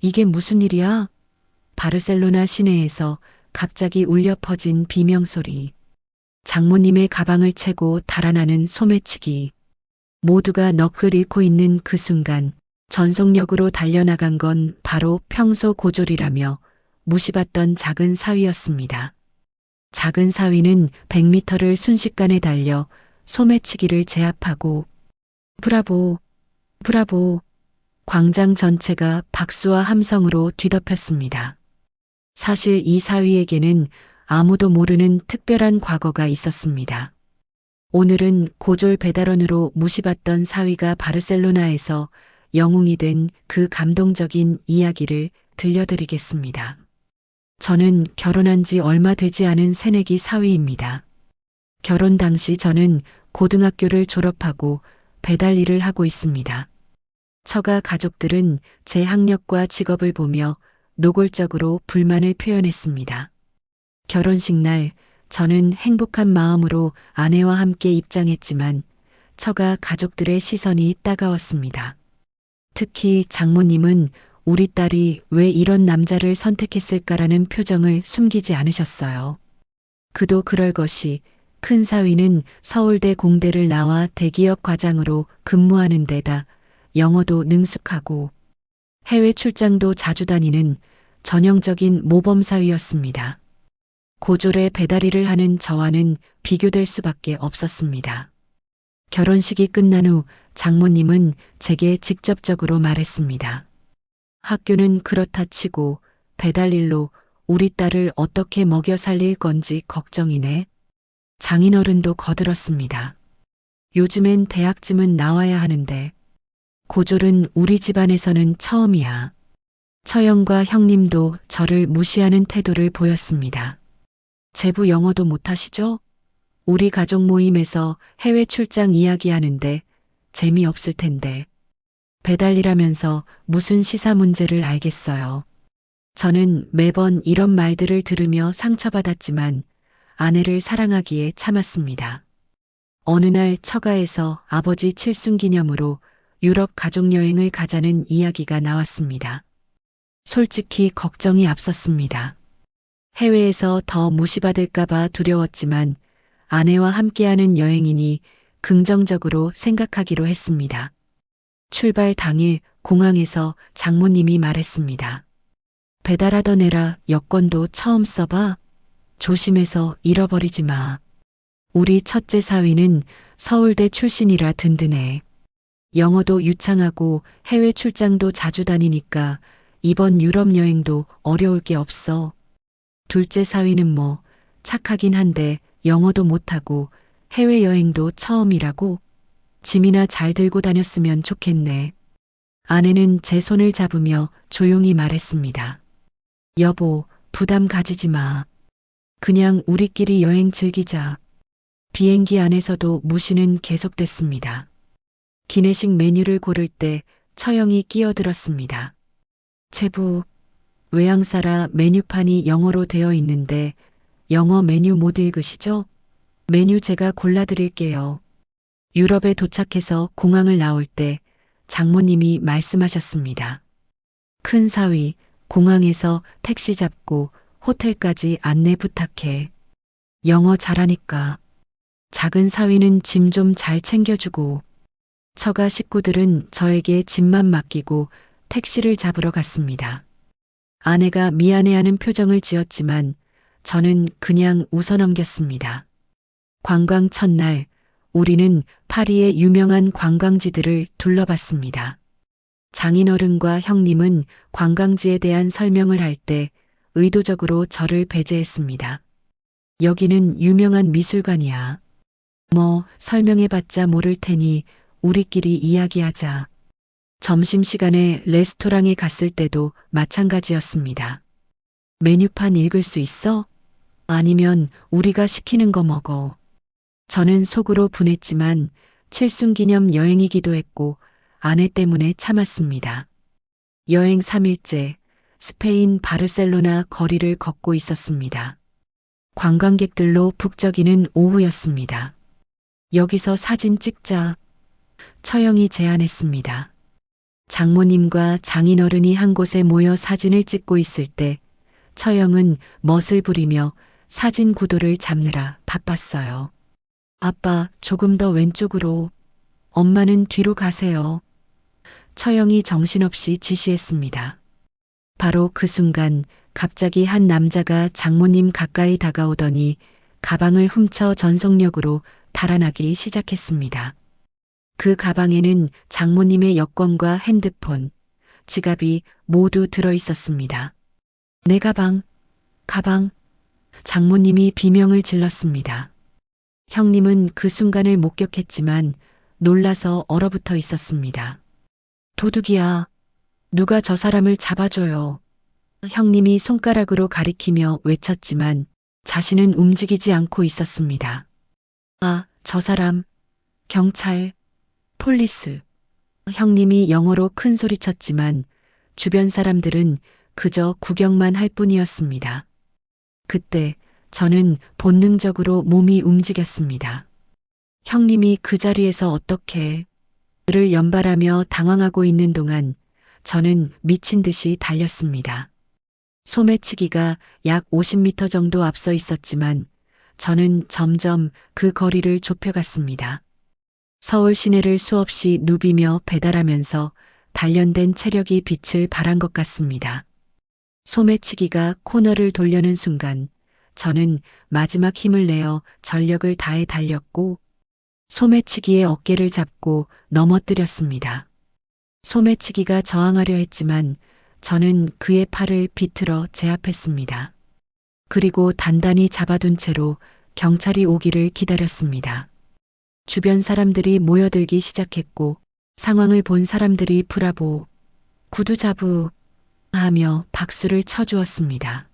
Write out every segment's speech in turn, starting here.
이게 무슨 일이야? 바르셀로나 시내에서 갑자기 울려 퍼진 비명소리. 장모님의 가방을 채고 달아나는 소매치기. 모두가 넋을 잃고 있는 그 순간 전속력으로 달려나간 건 바로 평소 고졸이라며 무시받던 작은 사위였습니다. 작은 사위는 100m를 순식간에 달려 소매치기를 제압하고 브라보, 브라보, 광장 전체가 박수와 함성으로 뒤덮였습니다. 사실 이 사위에게는 아무도 모르는 특별한 과거가 있었습니다. 오늘은 고졸 배달원으로 무시받던 사위가 바르셀로나에서 영웅이 된 그 감동적인 이야기를 들려드리겠습니다. 저는 결혼한 지 얼마 되지 않은 새내기 사위입니다. 결혼 당시 저는 고등학교를 졸업하고 배달 일을 하고 있습니다. 처가 가족들은 제 학력과 직업을 보며 노골적으로 불만을 표현했습니다. 결혼식 날 저는 행복한 마음으로 아내와 함께 입장했지만 처가 가족들의 시선이 따가웠습니다. 특히 장모님은 우리 딸이 왜 이런 남자를 선택했을까라는 표정을 숨기지 않으셨어요. 그도 그럴 것이 큰 사위는 서울대 공대를 나와 대기업 과장으로 근무하는 데다 영어도 능숙하고 해외 출장도 자주 다니는 전형적인 모범 사위였습니다. 고졸의 배달 일을 하는 저와는 비교될 수밖에 없었습니다. 결혼식이 끝난 후 장모님은 제게 직접적으로 말했습니다. 학교는 그렇다 치고 배달 일로 우리 딸을 어떻게 먹여 살릴 건지 걱정이네. 장인어른도 거들었습니다. 요즘엔 대학쯤은 나와야 하는데 고졸은 우리 집안에서는 처음이야. 처형과 형님도 저를 무시하는 태도를 보였습니다. 제부 영어도 못하시죠? 우리 가족 모임에서 해외 출장 이야기하는데 재미없을 텐데. 배달일하면서 무슨 시사 문제를 알겠어요. 저는 매번 이런 말들을 들으며 상처받았지만 아내를 사랑하기에 참았습니다. 어느 날 처가에서 아버지 칠순기념으로 유럽 가족여행을 가자는 이야기가 나왔습니다. 솔직히 걱정이 앞섰습니다. 해외에서 더 무시받을까봐 두려웠지만 아내와 함께하는 여행이니 긍정적으로 생각하기로 했습니다. 출발 당일 공항에서 장모님이 말했습니다. 배달하던 애라 여권도 처음 써봐. 조심해서 잃어버리지 마. 우리 첫째 사위는 서울대 출신이라 든든해. 영어도 유창하고 해외 출장도 자주 다니니까 이번 유럽 여행도 어려울 게 없어. 둘째 사위는 뭐 착하긴 한데 영어도 못하고 해외여행도 처음이라고. 짐이나 잘 들고 다녔으면 좋겠네. 아내는 제 손을 잡으며 조용히 말했습니다. 여보, 부담 가지지 마. 그냥 우리끼리 여행 즐기자. 비행기 안에서도 무시는 계속됐습니다. 기내식 메뉴를 고를 때 처형이 끼어들었습니다. 제부, 외항사라 메뉴판이 영어로 되어 있는데 영어 메뉴 못 읽으시죠? 메뉴 제가 골라드릴게요. 유럽에 도착해서 공항을 나올 때 장모님이 말씀하셨습니다. 큰 사위, 공항에서 택시 잡고 호텔까지 안내 부탁해. 영어 잘하니까. 작은 사위는 짐 좀 잘 챙겨주고. 처가 식구들은 저에게 짐만 맡기고 택시를 잡으러 갔습니다. 아내가 미안해하는 표정을 지었지만 저는 그냥 웃어넘겼습니다. 관광 첫날 우리는 파리의 유명한 관광지들을 둘러봤습니다. 장인어른과 형님은 관광지에 대한 설명을 할 때 의도적으로 저를 배제했습니다. 여기는 유명한 미술관이야. 뭐 설명해봤자 모를 테니 우리끼리 이야기하자. 점심시간에 레스토랑에 갔을 때도 마찬가지였습니다. 메뉴판 읽을 수 있어? 아니면 우리가 시키는 거 먹어. 저는 속으로 분했지만 칠순기념 여행이기도 했고 아내 때문에 참았습니다. 여행 3일째 스페인 바르셀로나 거리를 걷고 있었습니다. 관광객들로 북적이는 오후였습니다. 여기서 사진 찍자. 처형이 제안했습니다. 장모님과 장인어른이 한 곳에 모여 사진을 찍고 있을 때 처형은 멋을 부리며 사진 구도를 잡느라 바빴어요. 아빠, 조금 더 왼쪽으로. 엄마는 뒤로 가세요. 처형이 정신없이 지시했습니다. 바로 그 순간 갑자기 한 남자가 장모님 가까이 다가오더니 가방을 훔쳐 전속력으로 달아나기 시작했습니다. 그 가방에는 장모님의 여권과 핸드폰, 지갑이 모두 들어 있었습니다. 내 가방, 가방. 장모님이 비명을 질렀습니다. 형님은 그 순간을 목격했지만 놀라서 얼어붙어 있었습니다. 도둑이야. 누가 저 사람을 잡아줘요. 형님이 손가락으로 가리키며 외쳤지만 자신은 움직이지 않고 있었습니다. 아, 저 사람. 경찰. 폴리스. 형님이 영어로 큰 소리쳤지만 주변 사람들은 그저 구경만 할 뿐이었습니다. 그때 저는 본능적으로 몸이 움직였습니다. 형님이 그 자리에서 어떻게 를 연발하며 당황하고 있는 동안 저는 미친 듯이 달렸습니다. 소매치기가 약 50m 정도 앞서 있었지만 저는 점점 그 거리를 좁혀갔습니다. 서울 시내를 수없이 누비며 배달하면서 단련된 체력이 빛을 발한 것 같습니다. 소매치기가 코너를 돌려는 순간 저는 마지막 힘을 내어 전력을 다해 달렸고 소매치기의 어깨를 잡고 넘어뜨렸습니다. 소매치기가 저항하려 했지만 저는 그의 팔을 비틀어 제압했습니다. 그리고 단단히 잡아둔 채로 경찰이 오기를 기다렸습니다. 주변 사람들이 모여들기 시작했고 상황을 본 사람들이 브라보, 구두자부 하며 박수를 쳐주었습니다.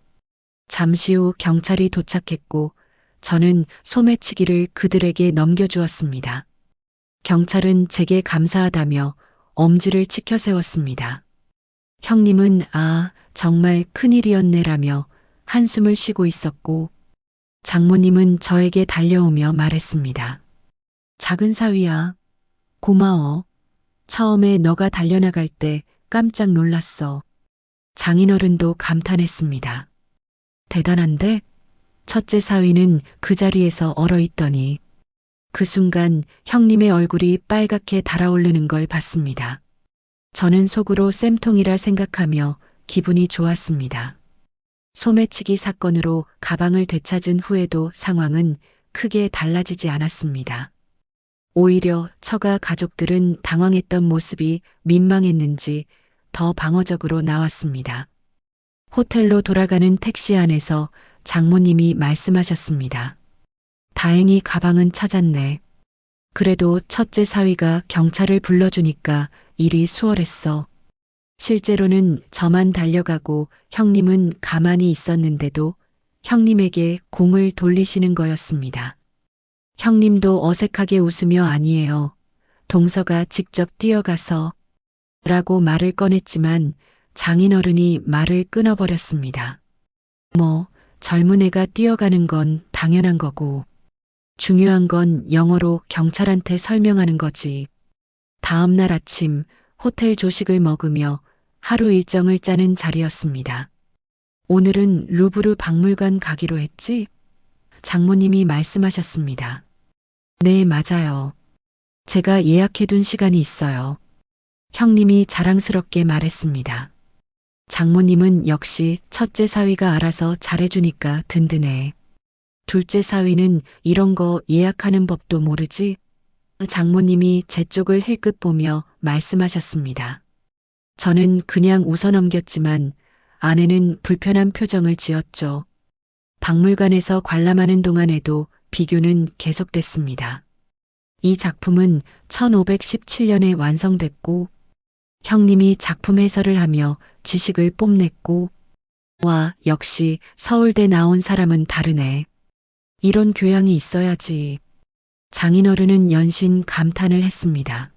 잠시 후 경찰이 도착했고 저는 소매치기를 그들에게 넘겨주었습니다. 경찰은 제게 감사하다며 엄지를 치켜 세웠습니다. 형님은 정말 큰일이었네라며 한숨을 쉬고 있었고 장모님은 저에게 달려오며 말했습니다. 작은 사위야, 고마워. 처음에 너가 달려나갈 때 깜짝 놀랐어. 장인어른도 감탄했습니다. 대단한데? 첫째 사위는 그 자리에서 얼어있더니 그 순간 형님의 얼굴이 빨갛게 달아오르는 걸 봤습니다. 저는 속으로 쌤통이라 생각하며 기분이 좋았습니다. 소매치기 사건으로 가방을 되찾은 후에도 상황은 크게 달라지지 않았습니다. 오히려 처가 가족들은 당황했던 모습이 민망했는지 더 방어적으로 나왔습니다. 호텔로 돌아가는 택시 안에서 장모님이 말씀하셨습니다. 다행히 가방은 찾았네. 그래도 첫째 사위가 경찰을 불러주니까 일이 수월했어. 실제로는 저만 달려가고 형님은 가만히 있었는데도 형님에게 공을 돌리시는 거였습니다. 형님도 어색하게 웃으며 아니에요. 동서가 직접 뛰어가서 라고 말을 꺼냈지만 장인어른이 말을 끊어버렸습니다. 젊은 애가 뛰어가는 건 당연한 거고 중요한 건 영어로 경찰한테 설명하는 거지. 다음 날 아침 호텔 조식을 먹으며 하루 일정을 짜는 자리였습니다. 오늘은 루브르 박물관 가기로 했지? 장모님이 말씀하셨습니다. 네, 맞아요. 제가 예약해둔 시간이 있어요. 형님이 자랑스럽게 말했습니다. 장모님은 역시 첫째 사위가 알아서 잘해주니까 든든해. 둘째 사위는 이런 거 예약하는 법도 모르지? 장모님이 제 쪽을 힐끗 보며 말씀하셨습니다. 저는 그냥 웃어넘겼지만 아내는 불편한 표정을 지었죠. 박물관에서 관람하는 동안에도 비교는 계속됐습니다. 이 작품은 1517년에 완성됐고 형님이 작품 해설을 하며 지식을 뽐냈고 와, 역시 서울대 나온 사람은 다르네. 이런 교양이 있어야지. 장인어른은 연신 감탄을 했습니다.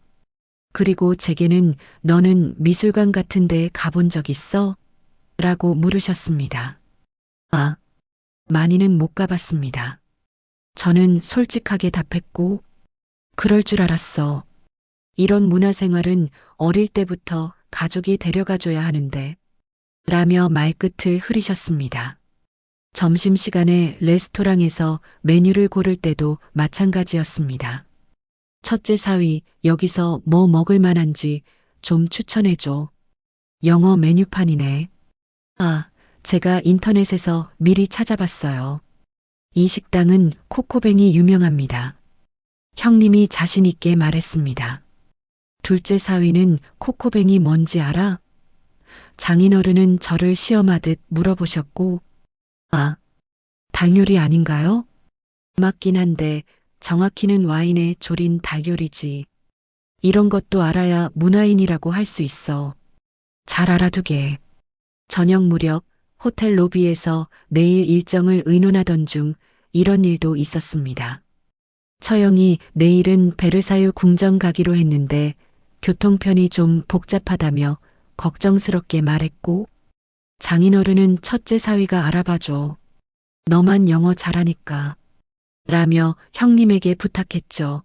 그리고 제게는 너는 미술관 같은 데 가본 적 있어? 라고 물으셨습니다. 많이는 못 가봤습니다. 저는 솔직하게 답했고 그럴 줄 알았어. 이런 문화생활은 어릴 때부터 가족이 데려가줘야 하는데 라며 말끝을 흐리셨습니다. 점심시간에 레스토랑에서 메뉴를 고를 때도 마찬가지였습니다. 첫째 사위, 여기서 뭐 먹을 만한지 좀 추천해줘. 영어 메뉴판이네. 아, 제가 인터넷에서 미리 찾아봤어요. 이 식당은 코코뱅이 유명합니다. 형님이 자신있게 말했습니다. 둘째 사위는 코코뱅이 뭔지 알아? 장인어른은 저를 시험하듯 물어보셨고, 아, 닭요리 아닌가요? 맞긴 한데 정확히는 와인에 졸인 닭요리지. 이런 것도 알아야 문화인이라고 할 수 있어. 잘 알아두게. 저녁 무렵 호텔 로비에서 내일 일정을 의논하던 중 이런 일도 있었습니다. 처형이 내일은 베르사유 궁전 가기로 했는데 교통편이 좀 복잡하다며 걱정스럽게 말했고, 장인어른은 첫째 사위가 알아봐줘. 너만 영어 잘하니까. 라며 형님에게 부탁했죠.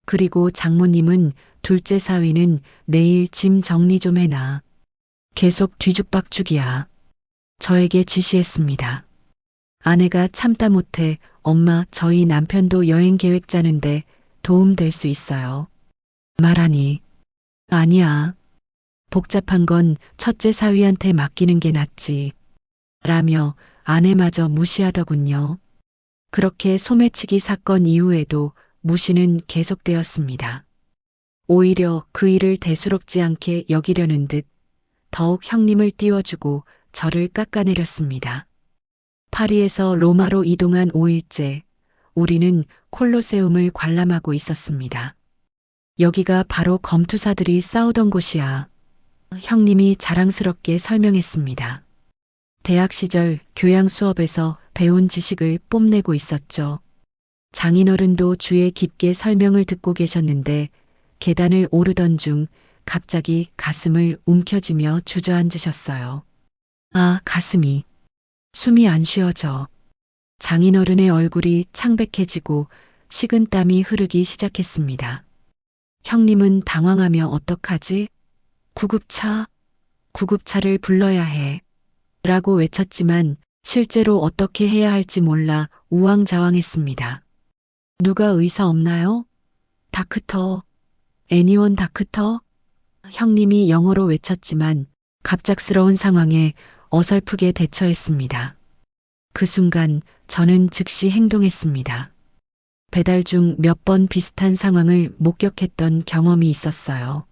그리고 장모님은 둘째 사위는 내일 짐 정리 좀 해놔. 계속 뒤죽박죽이야. 저에게 지시했습니다. 아내가 참다 못해 엄마 저희 남편도 여행 계획 짜는데 도움 될 수 있어요. 말하니 아니야. 복잡한 건 첫째 사위한테 맡기는 게 낫지. 라며 아내마저 무시하더군요. 그렇게 소매치기 사건 이후에도 무시는 계속되었습니다. 오히려 그 일을 대수롭지 않게 여기려는 듯 더욱 형님을 띄워주고 저를 깎아내렸습니다. 파리에서 로마로 이동한 5일째, 우리는 콜로세움을 관람하고 있었습니다. 여기가 바로 검투사들이 싸우던 곳이야. 형님이 자랑스럽게 설명했습니다. 대학 시절 교양 수업에서 배운 지식을 뽐내고 있었죠. 장인어른도 주에 깊게 설명을 듣고 계셨는데 계단을 오르던 중 갑자기 가슴을 움켜쥐며 주저앉으셨어요. 아, 가슴이. 숨이 안 쉬어져. 장인어른의 얼굴이 창백해지고 식은땀이 흐르기 시작했습니다. 형님은 당황하며 어떡하지? 구급차? 구급차를 불러야 해. 라고 외쳤지만 실제로 어떻게 해야 할지 몰라 우왕좌왕했습니다. 누가 의사 없나요? 다크터. 애니원 다크터? 형님이 영어로 외쳤지만 갑작스러운 상황에 어설프게 대처했습니다. 그 순간 저는 즉시 행동했습니다. 배달 중 몇 번 비슷한 상황을 목격했던 경험이 있었어요.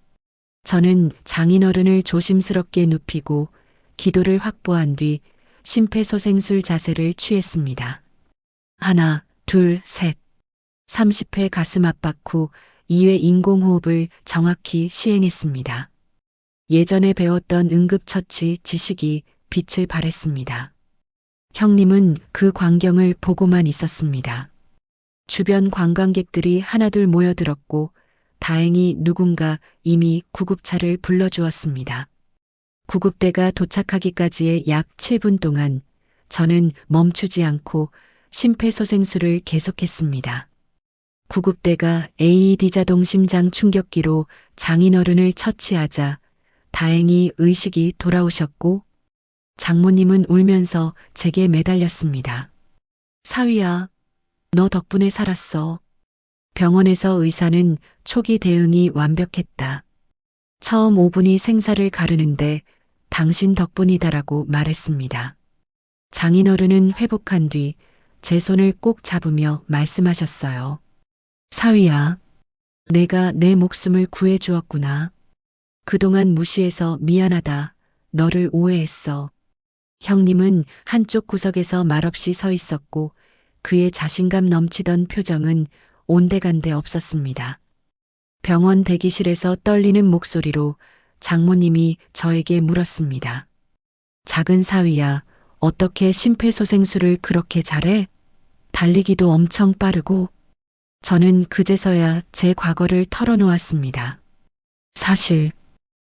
저는 장인어른을 조심스럽게 눕히고 기도를 확보한 뒤 심폐소생술 자세를 취했습니다. 하나, 둘, 셋. 30회 가슴 압박 후 2회 인공호흡을 정확히 시행했습니다. 예전에 배웠던 응급처치 지식이 빛을 발했습니다. 형님은 그 광경을 보고만 있었습니다. 주변 관광객들이 하나둘 모여들었고 다행히 누군가 이미 구급차를 불러주었습니다. 구급대가 도착하기까지의 약 7분 동안 저는 멈추지 않고 심폐소생술을 계속했습니다. 구급대가 AED 자동 심장 충격기로 장인어른을 처치하자 다행히 의식이 돌아오셨고 장모님은 울면서 제게 매달렸습니다. 사위야, 너 덕분에 살았어. 병원에서 의사는 초기 대응이 완벽했다. 처음 5분이 생사를 가르는데 당신 덕분이다라고 말했습니다. 장인어른은 회복한 뒤 제 손을 꼭 잡으며 말씀하셨어요. 사위야, 내가 내 목숨을 구해주었구나. 그동안 무시해서 미안하다. 너를 오해했어. 형님은 한쪽 구석에서 말없이 서 있었고 그의 자신감 넘치던 표정은 온데간데 없었습니다. 병원 대기실에서 떨리는 목소리로 장모님이 저에게 물었습니다. 작은 사위야, 어떻게 심폐소생술을 그렇게 잘해? 달리기도 엄청 빠르고. 저는 그제서야 제 과거를 털어놓았습니다. 사실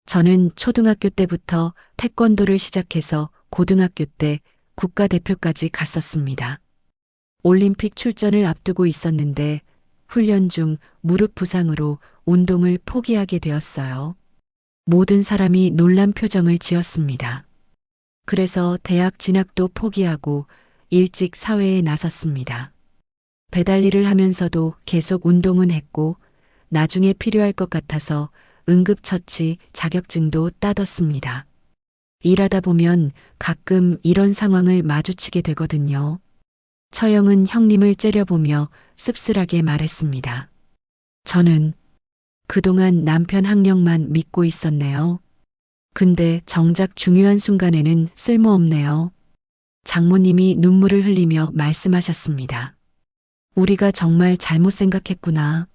저는 초등학교 때부터 태권도를 시작해서 고등학교 때 국가대표까지 갔었습니다. 올림픽 출전을 앞두고 있었는데 훈련 중 무릎 부상으로 운동을 포기하게 되었어요. 모든 사람이 놀란 표정을 지었습니다. 그래서 대학 진학도 포기하고 일찍 사회에 나섰습니다. 배달 일을 하면서도 계속 운동은 했고 나중에 필요할 것 같아서 응급처치 자격증도 따뒀습니다. 일하다 보면 가끔 이런 상황을 마주치게 되거든요. 처형은 형님을 째려보며 씁쓸하게 말했습니다. 저는 그동안 남편 학력만 믿고 있었네요. 근데 정작 중요한 순간에는 쓸모없네요. 장모님이 눈물을 흘리며 말씀하셨습니다. 우리가 정말 잘못 생각했구나.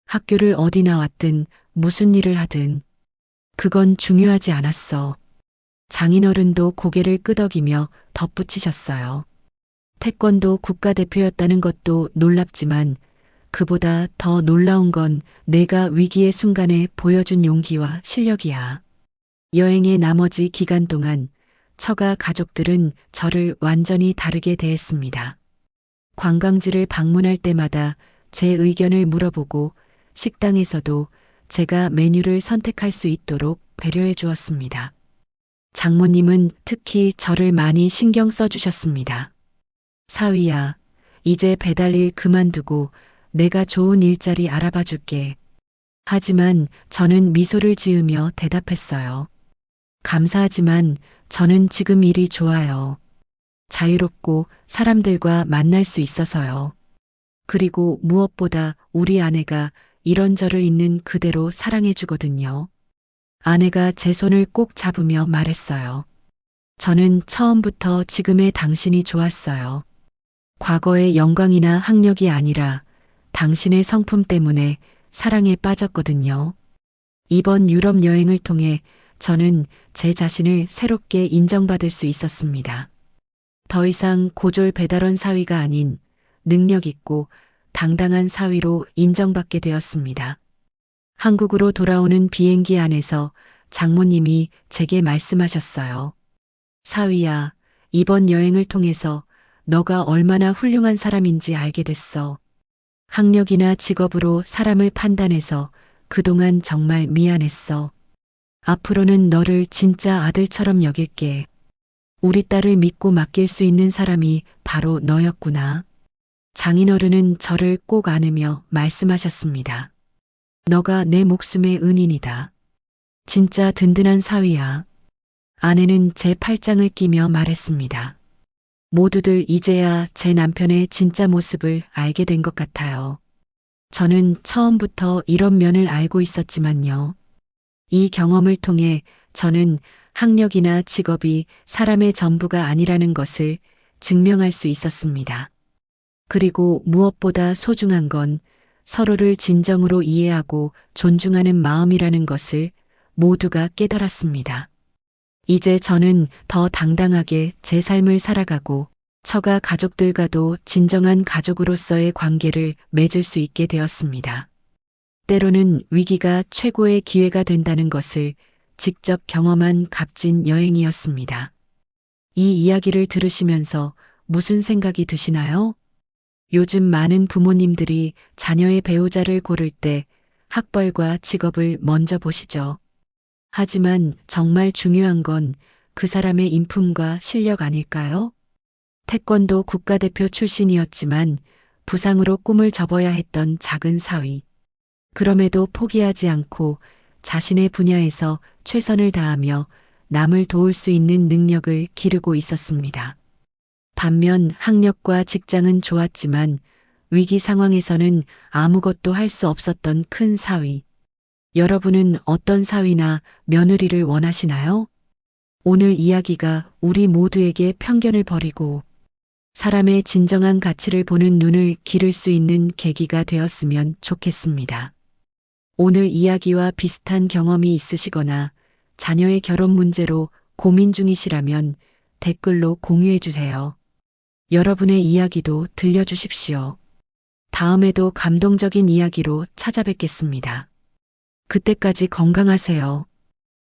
학교를 어디 나왔든 무슨 일을 하든 그건 중요하지 않았어. 장인어른도 고개를 끄덕이며 덧붙이셨어요. 태권도 국가대표였다는 것도 놀랍지만 그보다 더 놀라운 건 내가 위기의 순간에 보여준 용기와 실력이야. 여행의 나머지 기간 동안 처가 가족들은 저를 완전히 다르게 대했습니다. 관광지를 방문할 때마다 제 의견을 물어보고 식당에서도 제가 메뉴를 선택할 수 있도록 배려해 주었습니다. 장모님은 특히 저를 많이 신경 써주셨습니다. 사위야, 이제 배달일 그만두고 내가 좋은 일자리 알아봐 줄게. 하지만 저는 미소를 지으며 대답했어요. 감사하지만 저는 지금 일이 좋아요. 자유롭고 사람들과 만날 수 있어서요. 그리고 무엇보다 우리 아내가 이런저를 있는 그대로 사랑해 주거든요. 아내가 제 손을 꼭 잡으며 말했어요. 저는 처음부터 지금의 당신이 좋았어요. 과거의 영광이나 학력이 아니라 당신의 성품 때문에 사랑에 빠졌거든요. 이번 유럽 여행을 통해 저는 제 자신을 새롭게 인정받을 수 있었습니다. 더 이상 고졸 배달원 사위가 아닌 능력 있고 당당한 사위로 인정받게 되었습니다. 한국으로 돌아오는 비행기 안에서 장모님이 제게 말씀하셨어요. 사위야, 이번 여행을 통해서 너가 얼마나 훌륭한 사람인지 알게 됐어. 학력이나 직업으로 사람을 판단해서 그동안 정말 미안했어. 앞으로는 너를 진짜 아들처럼 여길게. 우리 딸을 믿고 맡길 수 있는 사람이 바로 너였구나. 장인어른은 저를 꼭 안으며 말씀하셨습니다. 너가 내 목숨의 은인이다. 진짜 든든한 사위야. 아내는 제 팔짱을 끼며 말했습니다. 모두들 이제야 제 남편의 진짜 모습을 알게 된 것 같아요. 저는 처음부터 이런 면을 알고 있었지만요. 이 경험을 통해 저는 학력이나 직업이 사람의 전부가 아니라는 것을 증명할 수 있었습니다. 그리고 무엇보다 소중한 건 서로를 진정으로 이해하고 존중하는 마음이라는 것을 모두가 깨달았습니다. 이제 저는 더 당당하게 제 삶을 살아가고 처가 가족들과도 진정한 가족으로서의 관계를 맺을 수 있게 되었습니다. 때로는 위기가 최고의 기회가 된다는 것을 직접 경험한 값진 여행이었습니다. 이 이야기를 들으시면서 무슨 생각이 드시나요? 요즘 많은 부모님들이 자녀의 배우자를 고를 때 학벌과 직업을 먼저 보시죠. 하지만 정말 중요한 건 그 사람의 인품과 실력 아닐까요? 태권도 국가대표 출신이었지만 부상으로 꿈을 접어야 했던 작은 사위. 그럼에도 포기하지 않고 자신의 분야에서 최선을 다하며 남을 도울 수 있는 능력을 기르고 있었습니다. 반면 학력과 직장은 좋았지만 위기 상황에서는 아무것도 할 수 없었던 큰 사위. 여러분은 어떤 사위나 며느리를 원하시나요? 오늘 이야기가 우리 모두에게 편견을 버리고 사람의 진정한 가치를 보는 눈을 기를 수 있는 계기가 되었으면 좋겠습니다. 오늘 이야기와 비슷한 경험이 있으시거나 자녀의 결혼 문제로 고민 중이시라면 댓글로 공유해 주세요. 여러분의 이야기도 들려주십시오. 다음에도 감동적인 이야기로 찾아뵙겠습니다. 그때까지 건강하세요.